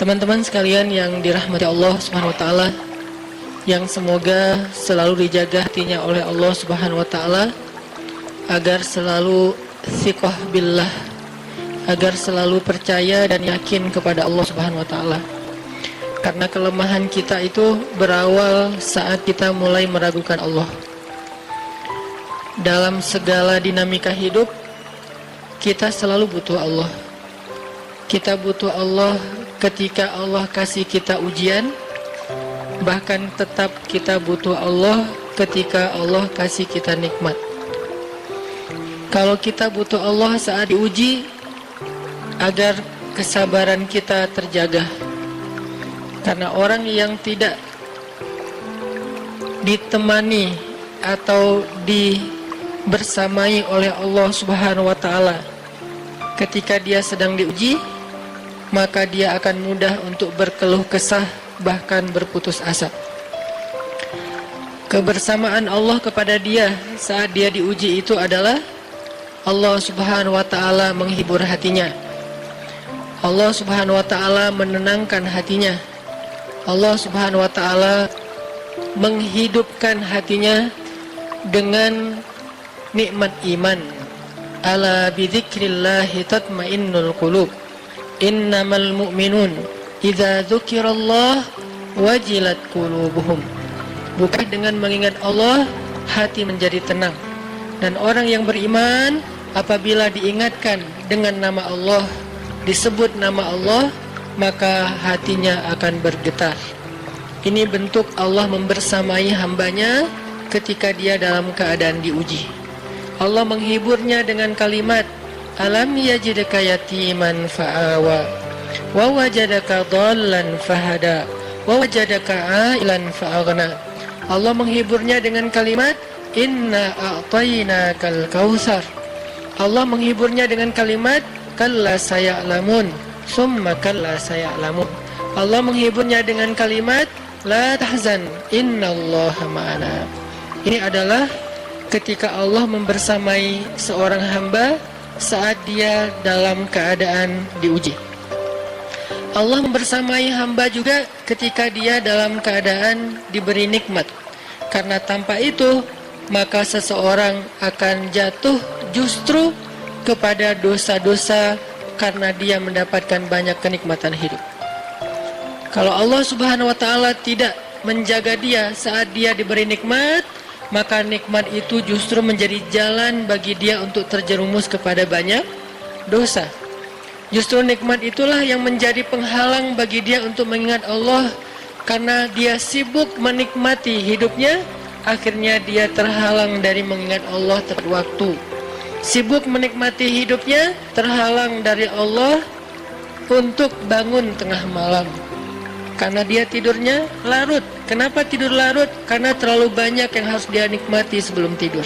Teman-teman sekalian yang dirahmati Allah Subhanahu wa taala, yang semoga selalu dijaga hatinya oleh Allah Subhanahu wa taala agar selalu thiqah billah, agar selalu percaya dan yakin kepada Allah Subhanahu wa taala. Karena kelemahan kita itu berawal saat kita mulai meragukan Allah. Dalam segala dinamika hidup, kita selalu butuh Allah. Kita butuh Allah ketika Allah kasih kita ujian, bahkan tetap kita butuh Allah ketika Allah kasih kita nikmat. Kalau kita butuh Allah saat diuji, agar kesabaran kita terjaga. Karena orang yang tidak ditemani atau dibersamai oleh Allah Subhanahu wa taala ketika dia sedang diuji, maka dia akan mudah untuk berkeluh kesah, bahkan berputus asa. Kebersamaan Allah kepada dia saat dia diuji itu adalah Allah Subhanahu wa taala menghibur hatinya. Allah Subhanahu wa taala menenangkan hatinya. Allah Subhanahu wa taala menghidupkan hatinya dengan nikmat iman. Ala bidzikrillahi tatmainnul qulub. Innamal mu'minun idza dzukirallah wajilat qulubuhum. Bukan dengan mengingat Allah hati menjadi tenang. Dan orang yang beriman apabila diingatkan dengan nama Allah, disebut nama Allah, maka hatinya akan bergetar. Ini bentuk Allah membersamai hambanya ketika dia dalam keadaan diuji. Allah menghiburnya dengan kalimat, alam yajidka yatiman fa'awa wa wajadaka dhallan fahada wa wajadaka ailan fa'aghna. Allah menghiburnya dengan kalimat, inna a'tainakal kautsar. Allah menghiburnya dengan kalimat, kalla saya'lamun summa kalla saya'lamun. Allah menghiburnya dengan kalimat, la tahzan innallaha ma'ana. Ini adalah ketika Allah membersamai seorang hamba saat dia dalam keadaan diuji. Allah membersamai hamba juga ketika dia dalam keadaan diberi nikmat. Karena tanpa itu, maka seseorang akan jatuh justru kepada dosa-dosa karena dia mendapatkan banyak kenikmatan hidup. Kalau Allah Subhanahu wa taala tidak menjaga dia saat dia diberi nikmat, maka nikmat itu justru menjadi jalan bagi dia untuk terjerumus kepada banyak dosa. Justru nikmat itulah yang menjadi penghalang bagi dia untuk mengingat Allah. Karena dia sibuk menikmati hidupnya, akhirnya dia terhalang dari mengingat Allah tepat waktu. Sibuk menikmati hidupnya, terhalang dari Allah untuk bangun tengah malam. Karena dia tidurnya larut. Kenapa tidur larut? Karena terlalu banyak yang harus dia nikmati sebelum tidur.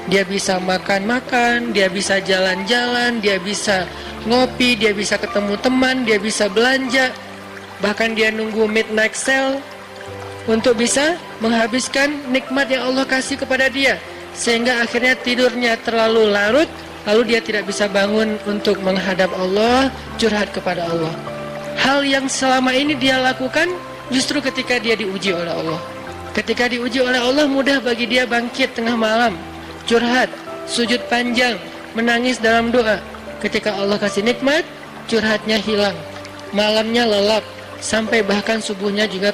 Dia bisa makan-makan, dia bisa jalan-jalan, dia bisa ngopi, dia bisa ketemu teman, dia bisa belanja. Bahkan dia nunggu midnight sale untuk bisa menghabiskan nikmat yang Allah kasih kepada dia. Sehingga akhirnya tidurnya terlalu larut, lalu dia tidak bisa bangun untuk menghadap Allah, curhat kepada Allah. Hal yang selama ini dia lakukan justru ketika dia diuji oleh Allah. Ketika diuji oleh Allah, mudah bagi dia bangkit tengah malam, curhat, sujud panjang, menangis dalam doa. Ketika Allah kasih nikmat, curhatnya hilang, malamnya lelap, sampai bahkan subuhnya juga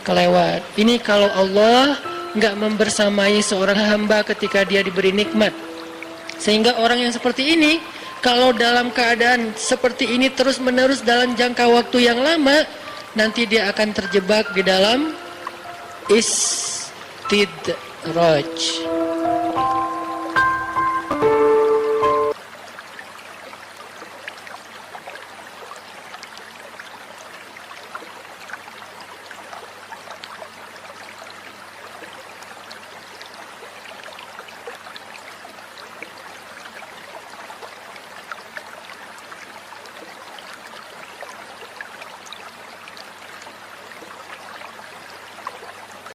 kelewat. Ini kalau Allah nggak membersamai seorang hamba ketika dia diberi nikmat. Sehingga orang yang seperti ini, kalau dalam keadaan seperti ini terus-menerus dalam jangka waktu yang lama, nanti dia akan terjebak di dalam istidraj.